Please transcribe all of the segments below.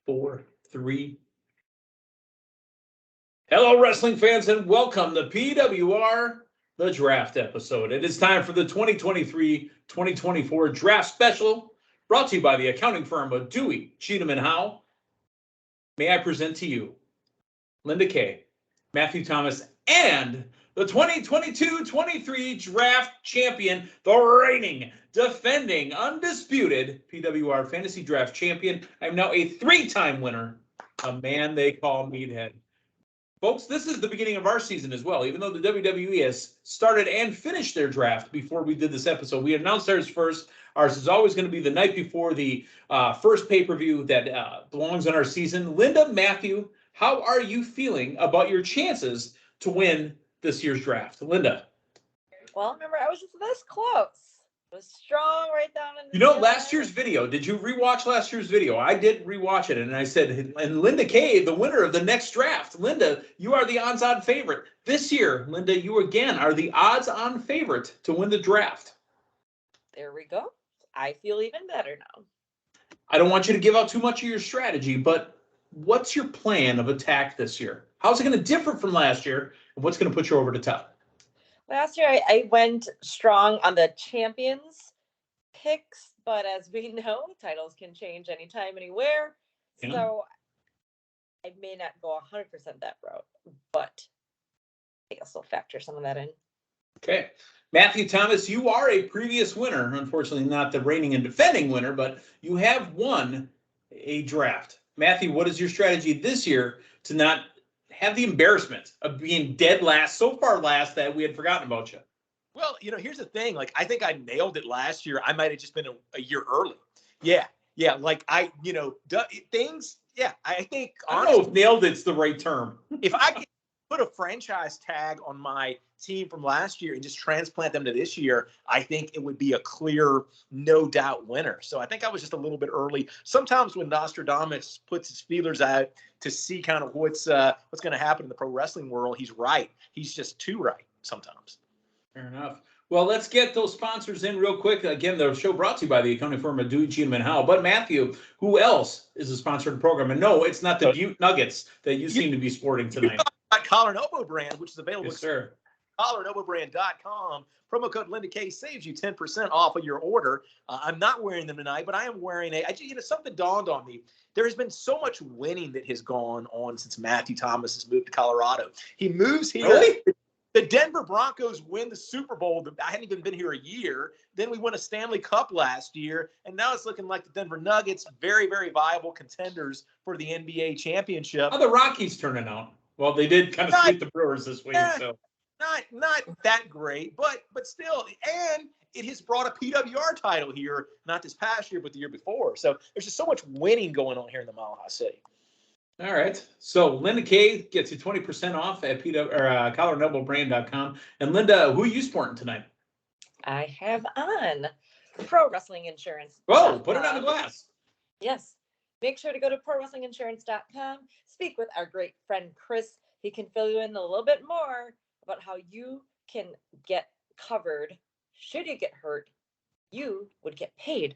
4, 3. Hello, wrestling fans, and welcome to PWR the Draft episode. It is time for the 2023-2024 Draft Special, brought to you by the accounting firm of Dewey, Cheatham & Howe. May I present to you Linda Kay, Matthew Thomas, and the 2022-23 Draft champion, the reigning, defending, undisputed PWR Fantasy Draft champion. I'm now a 3-time winner, a man they call Meathead. Folks, this is the beginning of our season as well. Even though the WWE has started and finished their draft before we did this episode, we announced ours first. Ours is always going to be the night before the first pay-per-view that belongs in our season. Linda, Matthew, how are you feeling about your chances to win this year's draft? Linda. Well, remember, I was just this close. It was strong right down in the You know, last year's video, did you rewatch last year's video? I did rewatch it, and I said, and Linda Kay, the winner of the next draft. Linda, you are the odds-on favorite. This year, Linda, you again are the odds-on favorite to win the draft. There we go. I feel even better now. I don't want you to give out too much of your strategy, but what's your plan of attack this year? How's it going to differ from last year, and what's going to put you over the top? Last year, I went strong on the champions picks, but as we know, titles can change anytime, anywhere. Yeah. So I may not go 100% that route, but I guess I'll factor some of that in. Okay. Matthew Thomas, you are a previous winner. Unfortunately, not the reigning and defending winner, but you have won a draft. Matthew, what is your strategy this year to not have the embarrassment of being dead last, so far last that we had forgotten about you? Well, you know, here's the thing. Like, I think I nailed it last year. I might have just been a year early. Yeah. Like I think, I don't know if nailed it's the right term. If I could put a franchise tag on my team from last year and just transplant them to this year, I think it would be a clear, no doubt winner. So I think I was just a little bit early. Sometimes when Nostradamus puts his feelers out to see kind of what's going to happen in the pro wrestling world, he's right. He's just too right sometimes. Fair enough. Well, let's get those sponsors in real quick. Again, the show brought to you by the accounting firm of Dewey, Cheatham & Howe. But Matthew, who else is a sponsor of the program? And no, it's not the Butte Nuggets that you seem to be sporting tonight. Collar and Elbow brand, which is available yes, sir. at collarandelbowbrand.com. Promo code Linda K saves you 10% off of your order. I'm not wearing them tonight, but I am wearing something dawned on me. There has been so much winning that has gone on since Matthew Thomas has moved to Colorado. He moves here. Really? The Denver Broncos win the Super Bowl. I hadn't even been here a year. Then we won a Stanley Cup last year. And now it's looking like the Denver Nuggets, very, very viable contenders for the NBA championship. How are the Rockies turning out? Well, they did kind of sweep the Brewers this week. So not that great, but still. And it has brought a PWR title here, not this past year, but the year before. So there's just so much winning going on here in the Mile High City. All right. So Linda Kay gets you 20% off at collarandelbowbrand.com. And Linda, who are you sporting tonight? I have on Pro Wrestling Insurance. Whoa, put it on the glass. Yes. Make sure to go to ProWrestlingInsurance.com. Speak with our great friend Chris. He can fill you in a little bit more about how you can get covered. Should you get hurt, you would get paid.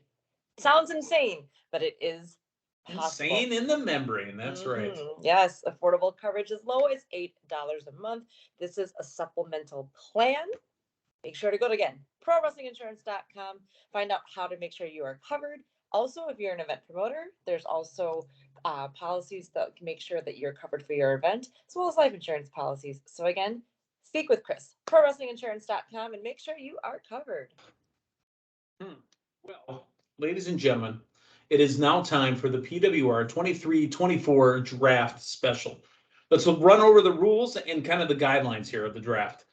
Sounds insane, but it is possible. Insane in the membrane. That's right. Yes. Affordable coverage as low as $8 a month. This is a supplemental plan. Make sure to go to, again, ProWrestlingInsurance.com. Find out how to make sure you are covered. Also, if you're an event promoter, there's also policies that can make sure that you're covered for your event, as well as life insurance policies. So again, speak with Chris, ProWrestlingInsurance.com, and make sure you are covered. Well, ladies and gentlemen, it is now time for the PWR 23-24 Draft Special. Let's run over the rules and kind of the guidelines here of the draft.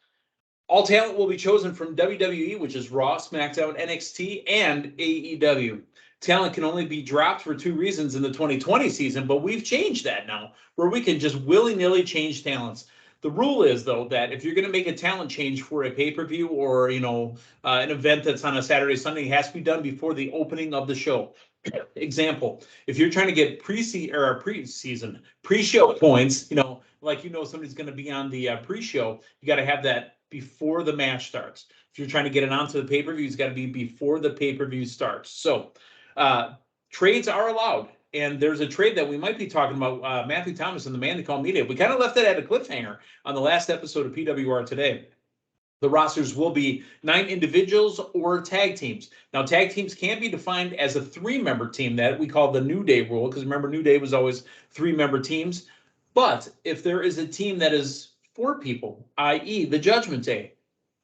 All talent will be chosen from WWE, which is Raw, SmackDown, NXT, and AEW. Talent can only be dropped for 2 reasons in the 2020 season, but we've changed that now, where we can just willy-nilly change talents. The rule is, though, that if you're going to make a talent change for a pay-per-view or, an event that's on a Saturday, Sunday, it has to be done before the opening of the show. Example, if you're trying to get pre-show points, somebody's going to be on the pre-show, you got to have that before the match starts. If you're trying to get it onto the pay-per-view, it's got to be before the pay-per-view starts. So trades are allowed. and there's a trade that we might be talking about, Matthew Thomas and the man they call Meathead. We kind of left it at a cliffhanger on the last episode of PWR Today. The rosters will be 9 individuals or tag teams. Now, tag teams can be defined as a 3-member team that we call the New Day rule, because remember, New Day was always 3-member teams. But if there is a team that is 4 people, i.e. the Judgment Day,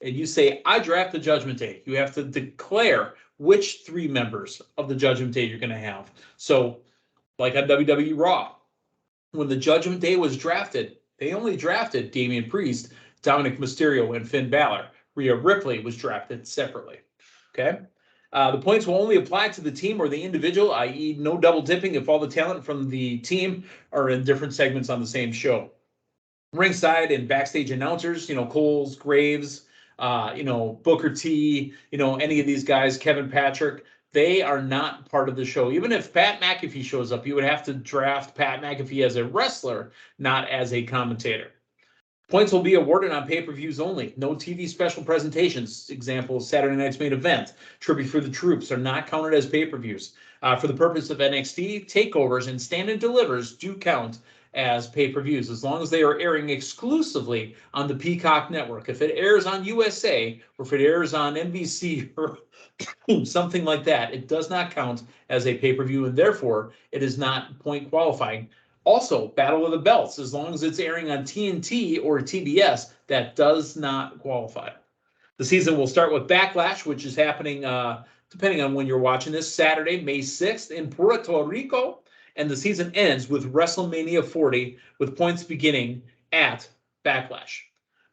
and you say, I draft the Judgment Day, you have to declare which 3 members of the Judgment Day you're going to have. So, like on WWE Raw, when the Judgment Day was drafted, they only drafted Damian Priest, Dominic Mysterio, and Finn Balor. Rhea Ripley was drafted separately. Okay? The points will only apply to the team or the individual, i.e. no double dipping if all the talent from the team are in different segments on the same show. Ringside and backstage announcers, Coles, Graves, Booker T, any of these guys, Kevin Patrick, they are not part of the show. Even if Pat McAfee shows up, you would have to draft Pat McAfee as a wrestler, not as a commentator. Points will be awarded on pay-per-views only. No TV special presentations. Example, Saturday Night's Main Event, Tribute for the Troops are not counted as pay-per-views. For the purpose of NXT, takeovers and stand-and delivers do count as pay-per-views, as long as they are airing exclusively on the Peacock network. If it airs on USA, or if it airs on NBC or something like that, it does not count as a pay-per-view, and therefore it is not point qualifying. Also, Battle of the Belts, as long as it's airing on TNT or TBS, that does not qualify. The season will start with Backlash, which is happening, depending on when you're watching this, Saturday, May 6th in Puerto Rico. And the season ends with WrestleMania 40, with points beginning at Backlash.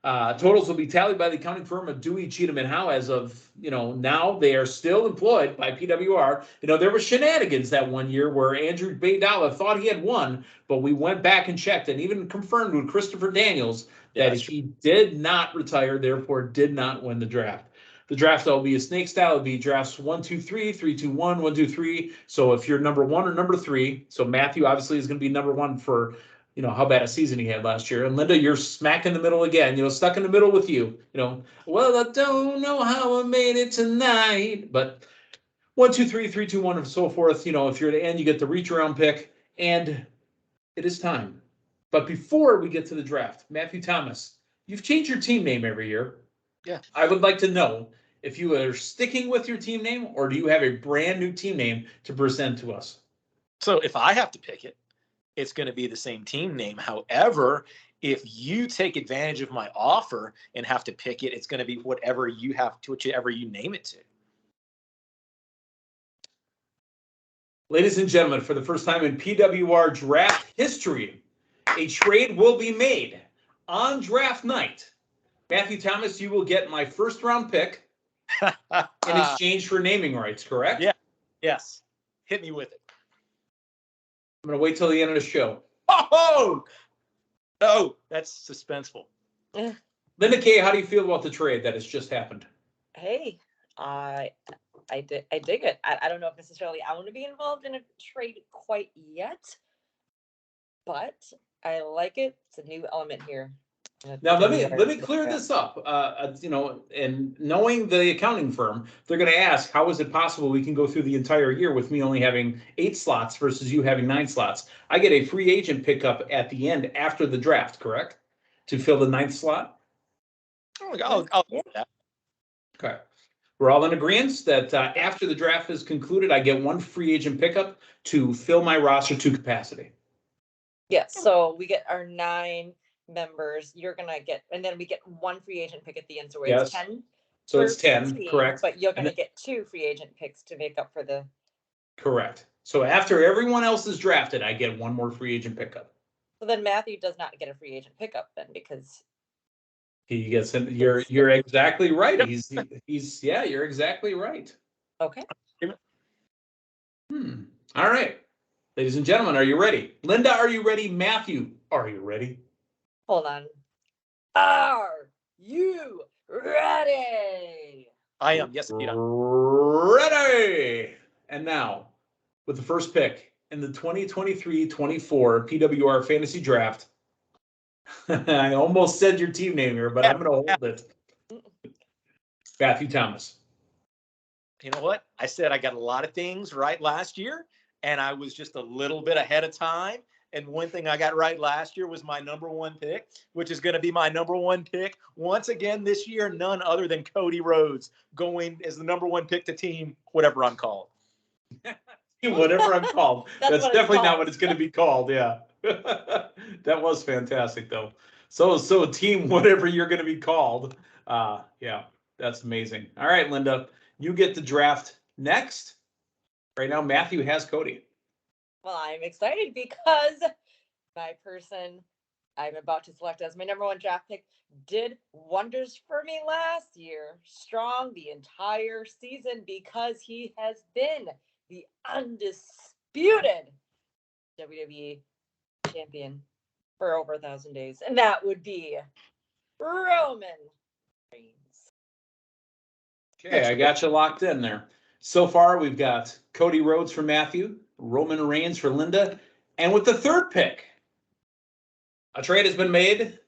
Totals will be tallied by the accounting firm of Dewey, Cheatham, and Howe. As of, now they are still employed by PWR. There were shenanigans that one year where Andrew Baydala thought he had won, but we went back and checked and even confirmed with Christopher Daniels that he did not retire, therefore did not win the draft. The draft will be a snake style. It'll be drafts 1, 2, 3, 3, 2, 1, 1, 2, 3. So if you're number 1 or number 3, so Matthew obviously is going to be number 1 for how bad a season he had last year. And Linda, you're smack in the middle again, stuck in the middle with you. Well, I don't know how I made it tonight. But 1, 2, 3, 3, 2, 1, and so forth. If you're at the end, you get the reach around pick. And it is time. But before we get to the draft, Matthew Thomas, you've changed your team name every year. Yeah. I would like to know if you are sticking with your team name or do you have a brand new team name to present to us? So if I have to pick it, it's going to be the same team name. However, if you take advantage of my offer and have to pick it, it's going to be whichever you name it to. Ladies and gentlemen, for the first time in PWR draft history, a trade will be made on draft night. Matthew Thomas, you will get my first-round pick in exchange for naming rights, correct? Yeah. Yes. Hit me with it. I'm going to wait till the end of the show. Oh, that's suspenseful. Linda Kay, how do you feel about the trade that has just happened? Hey, I dig it. I don't know if necessarily I want to be involved in a trade quite yet, but I like it. It's a new element here. Now let me clear this up. And knowing the accounting firm, they're going to ask, how is it possible we can go through the entire year with me only having 8 slots versus you having 9 slots? I get a free agent pickup at the end after the draft, correct? To fill the 9th slot. I'll do that. Okay. We're all in agreement that after the draft is concluded, I get 1 free agent pickup to fill my roster to capacity. Yes. So we get our 9 members. You're gonna get, and then we get 1 free agent pick at the end. So it's 10. So it's 10, correct? But you're gonna get 2 free agent picks to make up for the. Correct. So after everyone else is drafted, I get 1 more free agent pickup. So then Matthew does not get a free agent pickup then, because he gets in. You're exactly right. He's you're exactly right. Okay. All right. Ladies and gentlemen, are you ready? Linda, are you ready? Matthew, are you ready? Hold on. Are you ready? I am. Yes, indeed. Ready. And now, with the first pick in the 2023-24 PWR Fantasy Draft, I almost said your team name here, but I'm going to hold it. Matthew Thomas. You know what? I said I got a lot of things right last year, and I was just a little bit ahead of time. And one thing I got right last year was my #1 pick, which is going to be my #1 pick once again this year. None other than Cody Rhodes going as the #1 pick to team whatever I'm called. Whatever I'm called. That's what definitely it's not called. what it's going to be called. Yeah. That was fantastic, though. So team, whatever you're going to be called. Yeah, that's amazing. All right, Linda, you get the draft next. Right now, Matthew has Cody. Well, I'm excited because my person I'm about to select as my #1 draft pick did wonders for me last year, strong the entire season because he has been the undisputed WWE champion for over 1,000 days, and that would be Roman Reigns. Okay, I got you locked in there. So far, we've got Cody Rhodes for Matthew, Roman Reigns for Linda, and with the third pick, a trade has been made.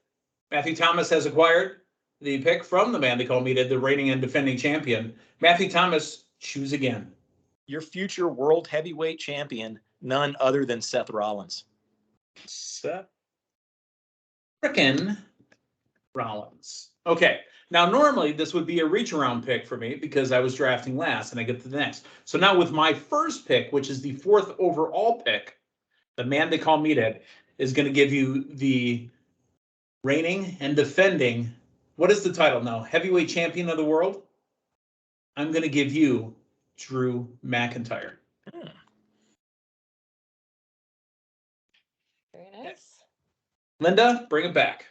Matthew Thomas has acquired the pick from the man they call Meathead, the reigning and defending champion. Matthew Thomas, choose again. Your future world heavyweight champion, none other than Seth Rollins. Seth frickin' Rollins. Okay, now normally this would be a reach around pick for me because I was drafting last and I get to the next. So now with my first pick, which is the 4th overall pick, the man they call Meathead is going to give you the reigning and defending. What is the title now? Heavyweight champion of the world? I'm going to give you Drew McIntyre. Very nice. Linda, bring it back.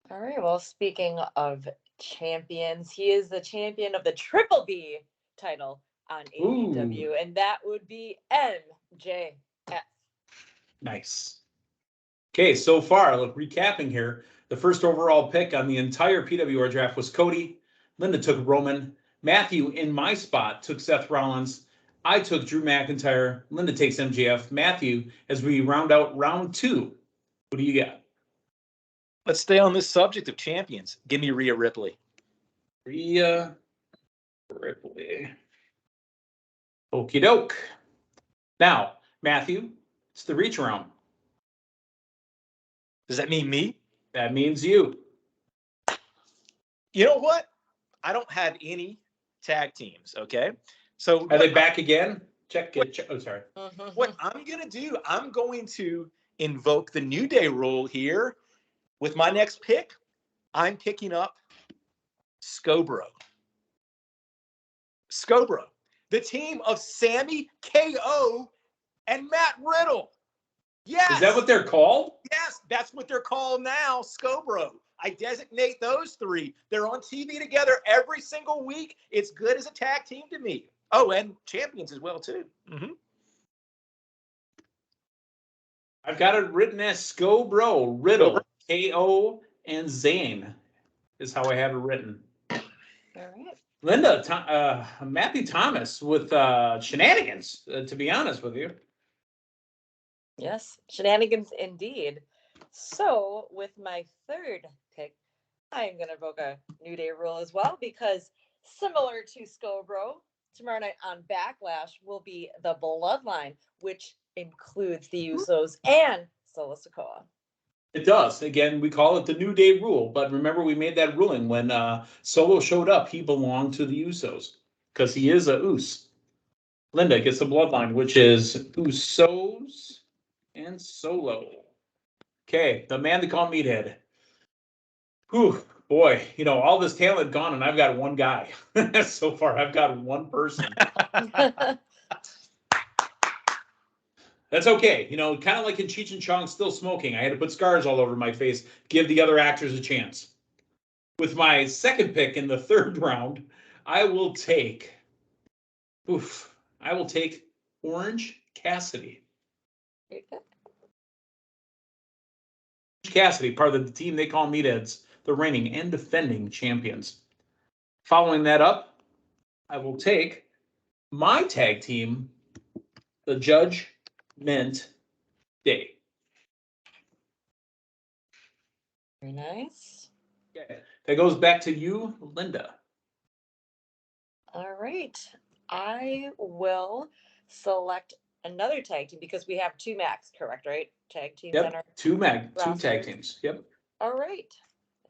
All right. Well, speaking of champions, he is the champion of the Triple B title on AEW, and that would be MJF. Nice. Okay, so far, look, recapping here, the first overall pick on the entire PWR draft was Cody. Linda took Roman. Matthew, in my spot, took Seth Rollins. I took Drew McIntyre. Linda takes MJF. Matthew, as we round out round 2, what do you got? Let's stay on this subject of champions. Give me Rhea Ripley. Rhea Ripley. Okie doke. Now, Matthew, it's the reach around. Does that mean me? That means you. You know what? I don't have any tag teams, okay? So Are they back again? Check. Oh, sorry. What I'm going to do, I'm going to invoke the New Day rule here. With my next pick, I'm picking up Scobro. Scobro, the team of Sammy, KO, and Matt Riddle. Yes. Is that what they're called? Yes, that's what they're called now, Scobro. I designate those 3. They're on TV together every single week. It's good as a tag team to me. Oh, and champions as well, too. Mm-hmm. I've got it written as Scobro, Riddle, KO, and Zane is how I have it written. All right. Linda, Matthew Thomas with shenanigans, to be honest with you. Yes, shenanigans indeed. So with my third pick, I'm going to invoke a New Day rule as well because similar to Scobro, tomorrow night on Backlash will be the Bloodline, which includes the Usos and Solo Sikoa. It does. Again, we call it the New Day rule, but remember we made that ruling when Solo showed up. He belonged to the Usos because he is a Us. Linda gets the Bloodline, which is Usos and Solo. Okay, the man they call Meathead. Whew, boy, all this talent gone, and I've got one guy. So far, I've got one person. That's okay. Kind of like in Cheech and Chong Still Smoking. I had to put scars all over my face, give the other actors a chance. With my second pick in the 3rd round, I will take Orange Cassidy. Cassidy, part of the team they call Meatheads, the reigning and defending champions. Following that up, I will take my tag team, the Judgment Day. Very nice. Okay. That goes back to you, Linda. All right. I will select another tag team because we have 2 max, correct, right? Tag teams on our Yep, two tag roster. teams. Yep. All right.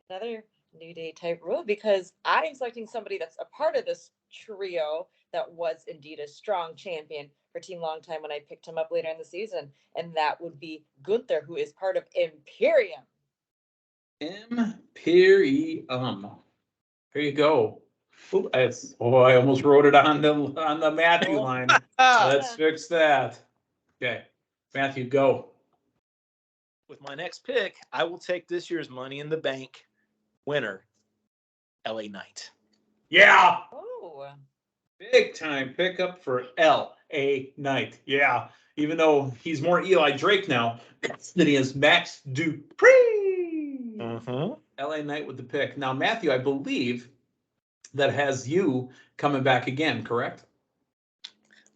Another New Day type rule because I'm selecting somebody that's a part of this trio that was indeed a strong champion for Team Long Time when I picked him up later in the season. And that would be Gunther, who is part of Imperium. Imperium. There you go. Ooh, I almost wrote it on the Matthew line. Let's fix that. Okay, Matthew, go. With my next pick, I will take this year's Money in the Bank winner, LA Knight. Yeah. Oh. Big time pickup for LA Knight. Yeah. Even though he's more Eli Drake now than he is Max Dupree. LA Knight with the pick. Now, Matthew, I believe that has you coming back again, correct?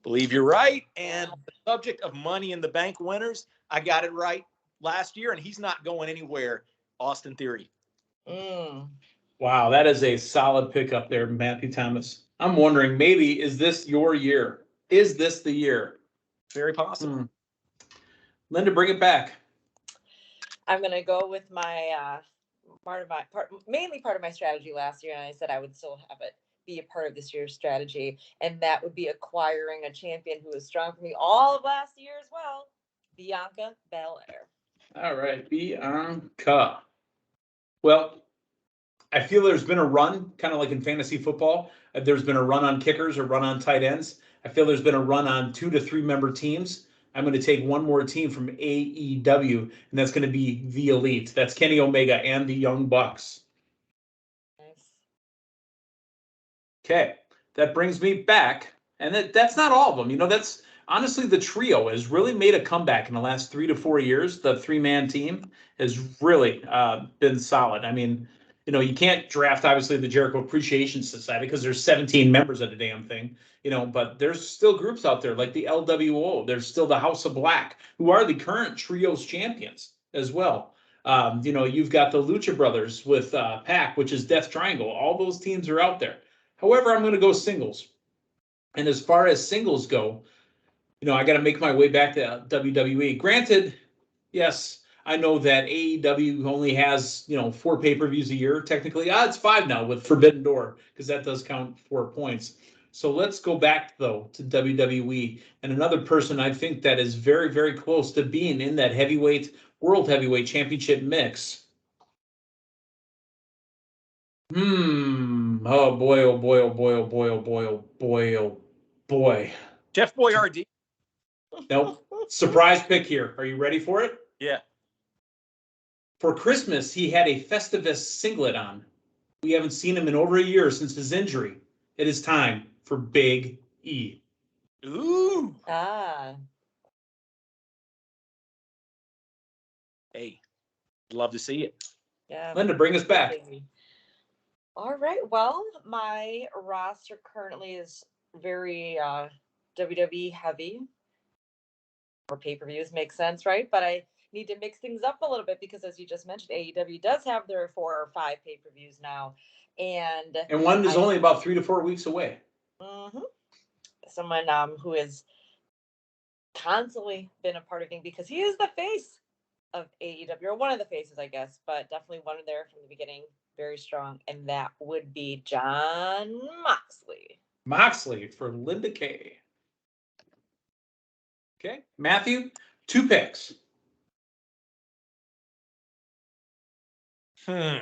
Believe you're right. And the subject of Money in the Bank winners, I got it right last year, and he's not going anywhere. Austin Theory. Wow, that is a solid pickup there, Matthew Thomas. I'm wondering, maybe, is this your year? Is this the year? Very possible. Linda, bring it back. I'm going to go with my mainly part of my strategy last year, and I said I would still have it be a part of this year's strategy, and that would be acquiring a champion who was strong for me all of last year as well, Bianca Belair. All right, Bianca. Well, I feel there's been a run, kind of like in fantasy football. There's been a run on kickers or run on tight ends. I feel there's been a run on 2 to 3 member teams. I'm going to take one more team from AEW, and that's going to be the Elite. That's Kenny Omega and the Young Bucks. Nice. Okay, that brings me back, and that's not all of them. You know, that's honestly the trio has really made a comeback in the last 3 to 4 years. The 3-man team has really been solid. I mean, you know, you can't draft, obviously, the Jericho Appreciation Society because there's 17 members of the damn thing, you know, but there's still groups out there like the LWO. There's still the House of Black, who are the current trios champions as well. You know, you've got the Lucha Brothers with PAC, which is Death Triangle. All those teams are out there. However, I'm going to go singles. And as far as singles go, you know, I got to make my way back to WWE. Granted, yes, I know that AEW only has, you know, 4 pay-per-views a year, technically. It's 5 now with Forbidden Door, because that does count 4 points. So let's go back, though, to WWE. And another person I think that is very, very close to being in that World Heavyweight Championship mix. Oh, boy, oh, boy, oh, boy, oh, boy, oh, boy, oh, boy, oh, boy. Jeff Boyardee. Nope. Surprise pick here. Are you ready for it? Yeah. For Christmas, he had a Festivus singlet on. We haven't seen him in over a year since his injury. It is time for Big E. Ooh. Hey, love to see it. Yeah. Linda, bring us back. All right. Well, my roster currently is very WWE heavy. Or pay-per-views makes sense, right? But I need to mix things up a little bit because, as you just mentioned, AEW does have their 4 or 5 pay-per-views now, and one is only about 3 to 4 weeks away. Someone who has constantly been a part of it because he is the face of AEW, or one of the faces, I guess, but definitely one of there from the beginning, very strong, and that would be Jon Moxley. Moxley for Linda K. Okay, Matthew, 2 picks. By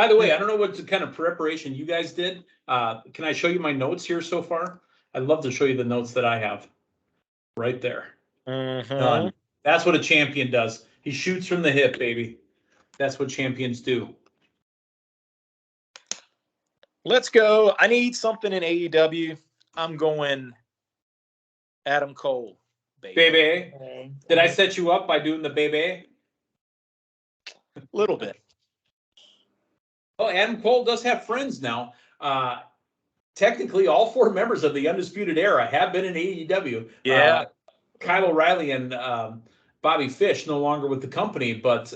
the way, I don't know what kind of preparation you guys did. Can I show you my notes here so far? I'd love to show you the notes that I have. Right there. Done. That's what a champion does. He shoots from the hip, baby. That's what champions do. Let's go. I need something in AEW. I'm going Adam Cole, baby. Baby. Did I set you up by doing the baby? A little bit. Well, Adam Cole does have friends now. Technically, all 4 members of the Undisputed Era have been in AEW. Yeah. Kyle O'Reilly and Bobby Fish no longer with the company, but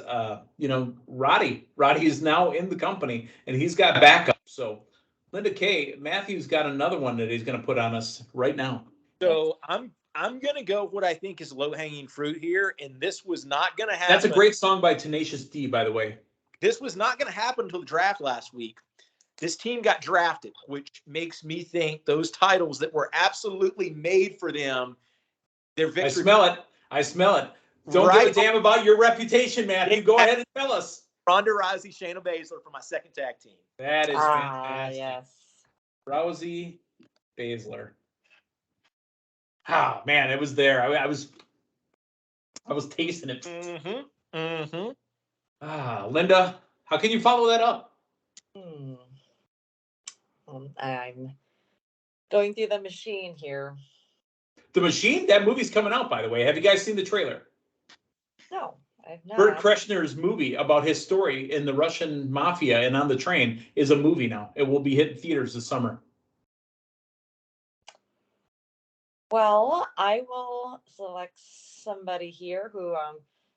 you know, Roddy is now in the company, and he's got backup. So Linda K. Matthew's got another one that he's going to put on us right now. So I'm gonna go what I think is low hanging fruit here, and this was not gonna happen. That's a great song by Tenacious D, by the way. This was not gonna happen until the draft last week. This team got drafted, which makes me think those titles that were absolutely made for them, their victory. I smell it. Don't give a damn about your reputation, Matthew. Go ahead and tell us. Ronda Rousey, Shayna Baszler for my second tag team. That is fantastic. Yes. Rousey, Baszler. Ah, man, it was there. I was tasting it. Mm-hmm. Mm-hmm. Ah, Linda, how can you follow that up? I'm going through the machine here. The Machine? That movie's coming out, by the way. Have you guys seen the trailer? No, I've not. Bert Kreschner's movie about his story in the Russian mafia and on the train is a movie now. It will be hitting theaters this summer. Well, I will select somebody here who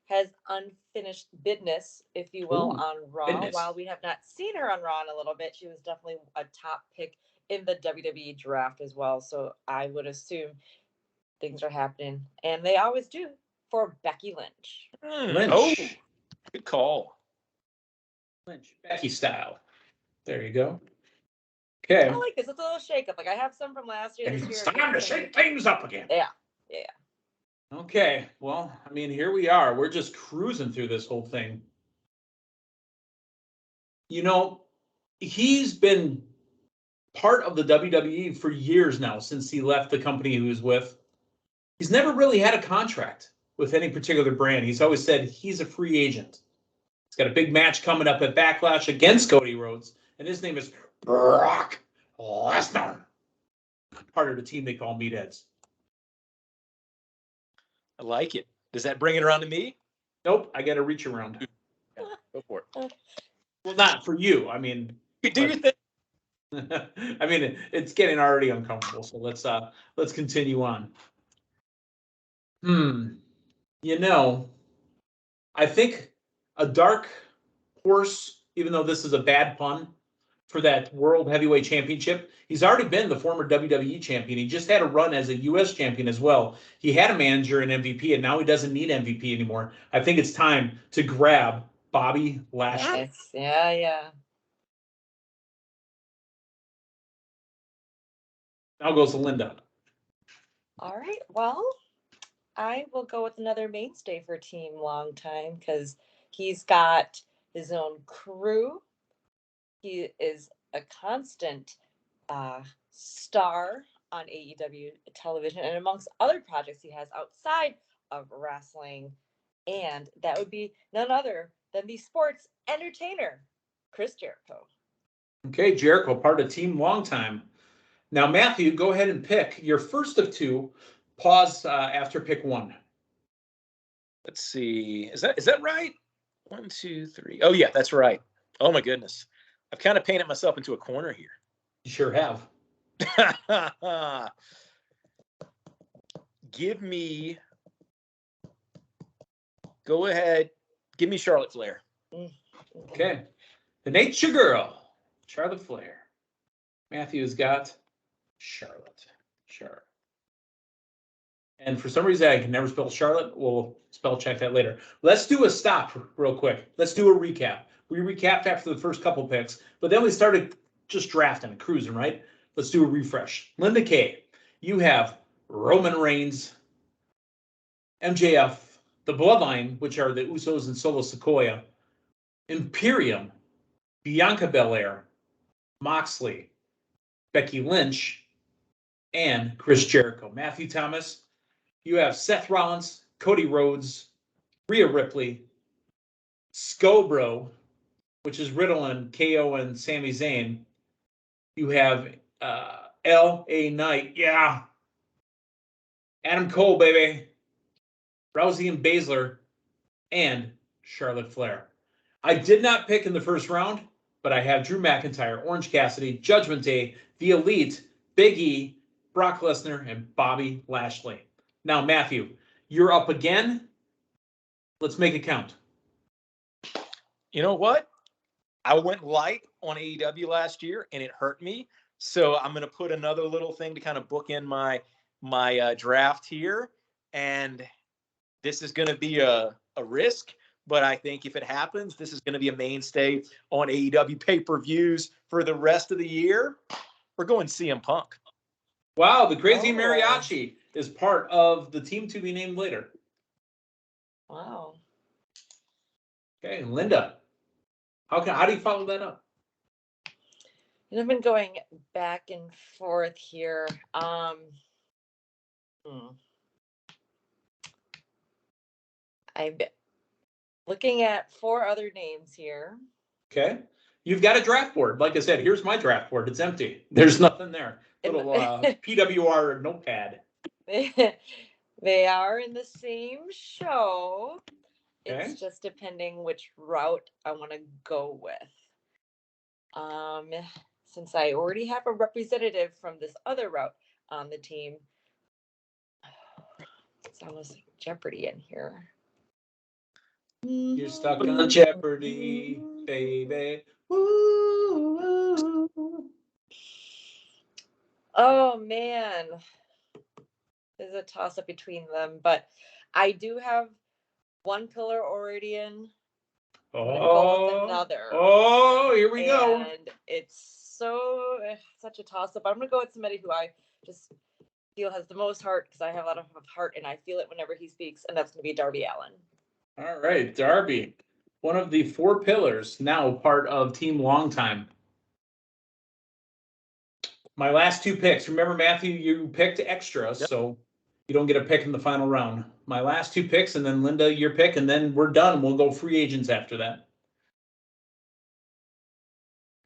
has unfinished business, if you will, Ooh, on Raw. business. While we have not seen her on Raw in a little bit, she was definitely a top pick in the WWE draft as well. So I would assume things are happening, and they always do, for Becky Lynch. Lynch. Oh, good call. Lynch. Becky style. There you go. Okay. I like this. It's a little shake-up. Like I have some from last year. This year, It's time to shake things up again. Yeah. Okay. Well, I mean, here we are. We're just cruising through this whole thing. You know, he's been part of the WWE for years now, since he left the company he was with. He's never really had a contract with any particular brand. He's always said he's a free agent. He's got a big match coming up at Backlash against Cody Rhodes, and his name is Brock Lesnar. Part of the team they call Meatheads. I like it. Does that bring it around to me? Nope, I got to reach around. Yeah, go for it. Well, not for you. I mean, You do your thing. I mean, it's getting already uncomfortable. So let's continue on. You know, I think a dark horse, even though this is a bad pun, for that World Heavyweight Championship. He's already been the former WWE champion. He just had a run as a U.S. champion as well. He had a manager and MVP, and now he doesn't need MVP anymore. I think it's time to grab Bobby Lashley. Yes. Yeah. Now goes to Linda. All right. Well, I will go with another mainstay for Team Long Time because he's got his own crew. He is a constant star on AEW television and amongst other projects he has outside of wrestling. And that would be none other than the sports entertainer, Chris Jericho. Okay, Jericho, part of Team Long Time. Now, Matthew, go ahead and pick your first of two. Pause after pick one. Let's see. Is that right? 1, 2, 3. Oh yeah, that's right. Oh my goodness. I've kind of painted myself into a corner here. You sure have. Go ahead. Give me Charlotte Flair. Okay. The Nature Girl, Charlotte Flair. Matthew's got Charlotte. And for some reason, I can never spell Charlotte. We'll spell check that later. Let's do a stop real quick. Let's do a recap. We recapped after the first couple picks, but then we started just drafting and cruising, right? Let's do a refresh. Linda K, you have Roman Reigns, MJF, the Bloodline, which are the Usos and Solo Sikoa, Imperium, Bianca Belair, Moxley, Becky Lynch, and Chris Jericho. Matthew Thomas, you have Seth Rollins, Cody Rhodes, Rhea Ripley, Scobro, which is Riddle and KO and Sami Zayn. You have L.A. Knight, yeah. Adam Cole, baby. Rousey and Baszler, and Charlotte Flair. I did not pick in the first round, but I have Drew McIntyre, Orange Cassidy, Judgment Day, The Elite, Big E, Brock Lesnar, and Bobby Lashley. Now, Matthew, you're up again. Let's make it count. You know what? I went light on AEW last year, and it hurt me. So I'm going to put another little thing to kind of bookend my draft here. And this is going to be a risk, but I think if it happens, this is going to be a mainstay on AEW pay-per-views for the rest of the year. We're going CM Punk. Wow, the Crazy Mariachi is part of the team to be named later. Wow. Okay, Linda, how do you follow that up? I've been going back and forth here. I'm looking at 4 other names here. Okay. You've got a draft board. Like I said, here's my draft board. It's empty. There's nothing there. Little PWR notepad. They are in the same show. Okay. It's just depending which route I want to go with. Since I already have a representative from this other route on the team, it's almost like Jeopardy in here. You're stuck on Jeopardy, baby. Woo. Oh man, there's a toss up between them, but I do have one pillar already in. I'm gonna go with another. Oh, here we go. And it's such a toss up. I'm gonna go with somebody who I just feel has the most heart, because I have a lot of heart and I feel it whenever he speaks, and that's gonna be Darby Allin. All right, Darby, one of the 4 pillars, now part of Team Longtime. My last 2 picks. Remember, Matthew, you picked extra, Yep. so you don't get a pick in the final round. My last 2 picks, and then Linda, your pick, and then we're done. We'll go free agents after that.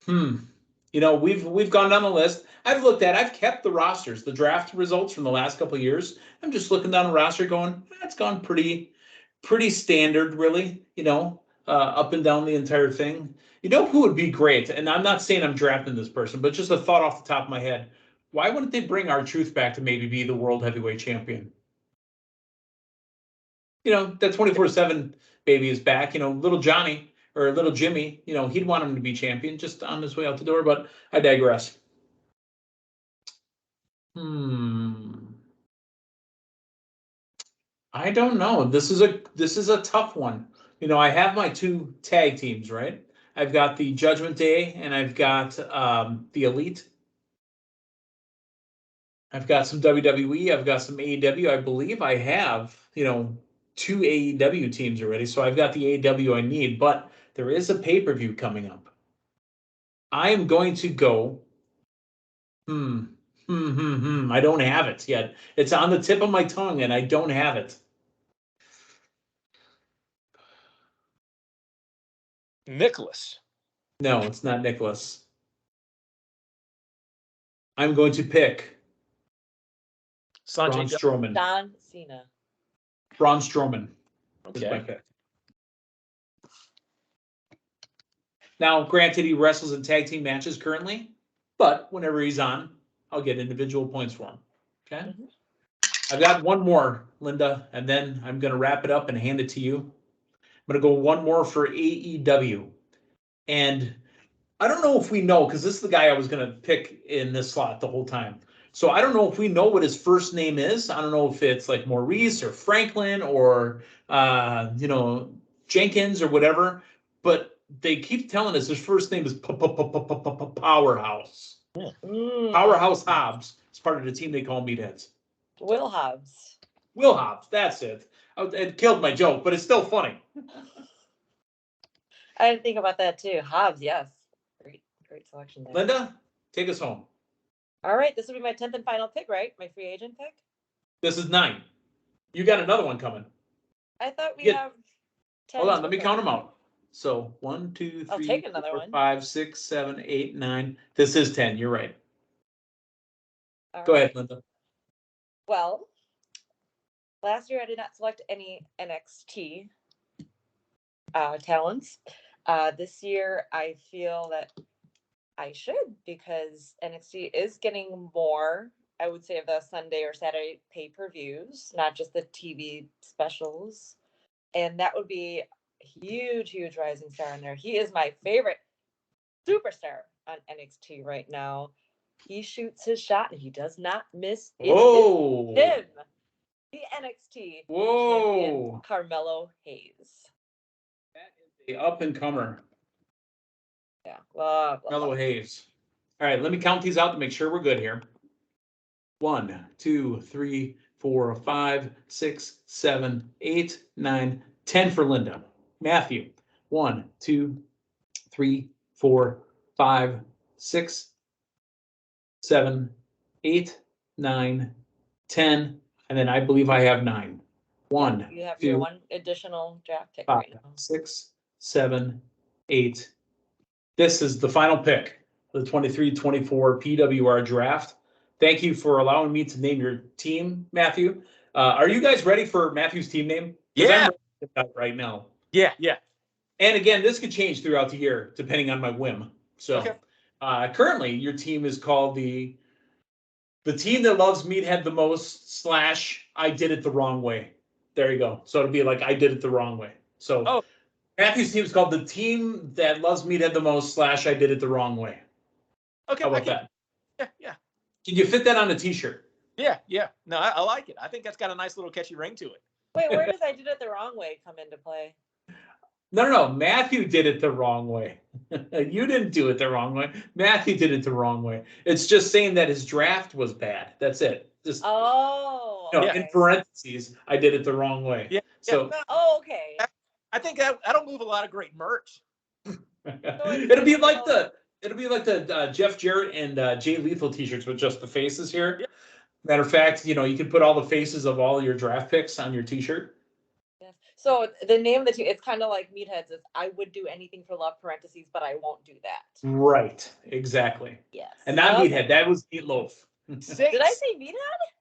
We've gone down the list. I've kept the rosters, the draft results from the last couple of years. I'm just looking down the roster going, it's gone pretty standard, really, up and down the entire thing. You know who would be great? And I'm not saying I'm drafting this person, but just a thought off the top of my head. Why wouldn't they bring R-Truth back to maybe be the world heavyweight champion? That 24/7 baby is back. Little Johnny or little Jimmy, he'd want him to be champion just on his way out the door, but I digress. I don't know. This is a tough one. I have my 2 tag teams, right? I've got the Judgment Day and I've got the Elite. I've got some WWE. I've got some AEW. I believe I have, 2 AEW teams already. So I've got the AEW I need, but there is a pay-per-view coming up. I am going to go. I don't have it yet. It's on the tip of my tongue and I don't have it. Nicholas. No, it's not Nicholas. I'm going to pick Braun Strowman. John Cena. Braun Strowman is my pick. Now, granted, he wrestles in tag team matches currently, but whenever he's on, I'll get individual points for him. Okay? Mm-hmm. I've got one more, Linda, and then I'm going to wrap it up and hand it to you. I'm going to go one more for AEW. And I don't know if we know, because this is the guy I was going to pick in this slot the whole time. So I don't know if we know what his first name is. I don't know if it's like Maurice or Franklin or, Jenkins or whatever. But they keep telling us his first name is Powerhouse. Powerhouse Hobbs is part of the team they call Meatheads. Will Hobbs. Will Hobbs, that's it. It killed my joke, but it's still funny. I didn't think about that too. Hobbs, yes. Great selection there. Linda, take us home. All right, this will be my 10th and final pick, right? My free agent pick? This is 9. You got another one coming. I thought we have 10. Hold on, let me count them out. So 1, 2, 3, I'll take another 4, one. 5, 6, 7, 8, 9. This is 10. You're right. All Go right. ahead, Linda. Well, last year I did not select any NXT talents. This year I feel that I should, because NXT is getting more, I would say, of the Sunday or Saturday pay-per-views, not just the TV specials. And that would be a huge rising star in there. He is my favorite superstar on NXT right now. He shoots his shot and he does not miss. It is Whoa. him, the NXT champion, Whoa. Carmelo Hayes. That is the up-and-comer, Yeah. Blah, blah, Mellow blah. Hayes. All right, let me count these out to make sure we're good here. 1, 2, 3, 4, 5, 6, 7, 8, 9, 10 for Linda. Matthew, 1, 2, 3, 4, 5, 6, 7, 8, 9, 10, and then I believe I have 9. 1, You have 2, your one additional draft pick 5, right now. 6, 7, 8. This is the final pick for the 23-24 PWR Draft. Thank you for allowing me to name your team, Matthew. Are you guys ready for Matthew's team name? 'Cause Yeah. I'm ready for that right now. Yeah. And again, this could change throughout the year depending on my whim. So Okay. currently, your team is called the team that loves Meathead the most / I did it the wrong way. There you go. So it'll be like I did it the wrong way. So Oh. Matthew's team is called the team that loves Meathead the most / I did it the wrong way. Okay. How about that? Yeah. Can you fit that on a t-shirt? Yeah. No, I like it. I think that's got a nice little catchy ring to it. Wait, where does I did it the wrong way come into play? No. Matthew did it the wrong way. You didn't do it the wrong way. Matthew did it the wrong way. It's just saying that his draft was bad. That's it. Just okay. in parentheses, I did it the wrong way. Yeah. So okay. I think that'll move a lot of great merch. it'll be like the Jeff Jarrett and Jay Lethal t-shirts with just the faces here. Yeah. Matter of fact, you can put all the faces of all your draft picks on your t-shirt. Yes. So the name that it's kind of like Meatheads is I would do anything for love parentheses, but I won't do that. Right. Exactly. Yes. And not Meathead. That was Meatloaf. Did I say Meathead?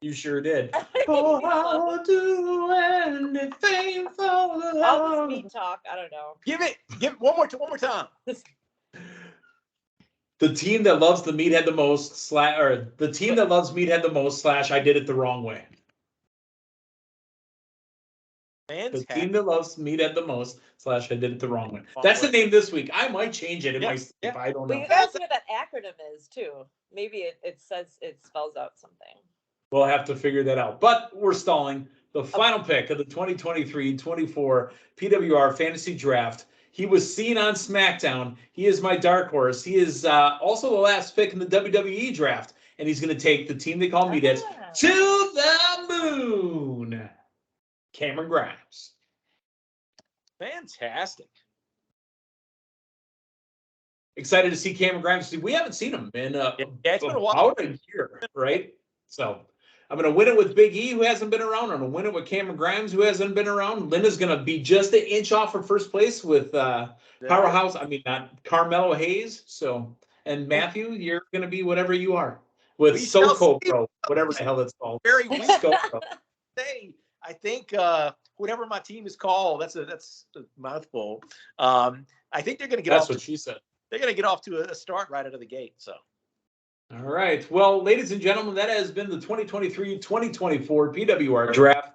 You sure did. Oh, I'll do anything for all this love. meat talk. I don't know. Give it one more time. The team that loves the Meathead the most the team that loves Meathead the most / I did it the wrong way. Fantastic. The team that loves Meathead the most / I did it the wrong way. That's the name this week. I might change it in my sleep. I don't know. But you guys know what that acronym is too. Maybe it spells out something. We'll have to figure that out. But we're stalling. The final pick of the 2023-24 PWR Fantasy Draft. He was seen on SmackDown. He is my dark horse. He is also the last pick in the WWE Draft. And he's going to take the team they call Meatheads to the moon. Cameron Grimes. Fantastic. Excited to see Cameron Grimes. We haven't seen him in it's been a while. about a year, right? So I'm going to win it with Big E, who hasn't been around. I'm going to win it with Cameron Grimes, who hasn't been around. Linda's going to be just an inch off for first place with Powerhouse. I mean, not Carmelo Hayes. So, and Matthew, you're going to be whatever you are with SoCo Pro, whatever the hell it's called. Very weak. SoCo. Hey, I think whatever my team is called, that's a mouthful. I think they're going to get That's off. what she said. They're going to get off to a start right out of the gate. So. All right. Well, ladies and gentlemen, that has been the 2023-2024 PWR Draft.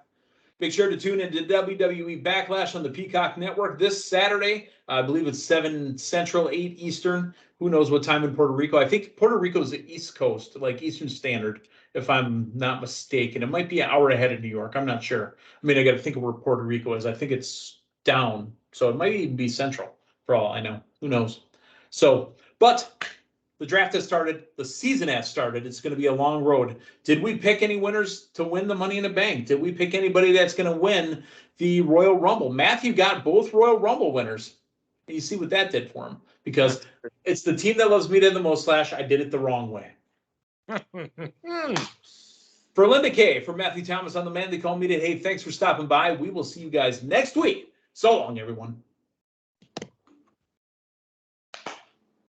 Make sure to tune into WWE Backlash on the Peacock Network this Saturday. I believe it's 7 Central, 8 Eastern. Who knows what time in Puerto Rico? I think Puerto Rico is the East Coast, like Eastern Standard, if I'm not mistaken. It might be an hour ahead of New York. I'm not sure. I mean, I got to think of where Puerto Rico is. I think it's down. So it might even be Central for all I know. Who knows? So, but the draft has started. The season has started. It's going to be a long road. Did we pick any winners to win the Money in the Bank? Did we pick anybody that's going to win the Royal Rumble? Matthew got both Royal Rumble winners. And you see what that did for him. Because it's the team that loves me the most / I did it the wrong way. For Linda K, for Matthew Thomas on the man they call me, hey, thanks for stopping by. We will see you guys next week. So long, everyone.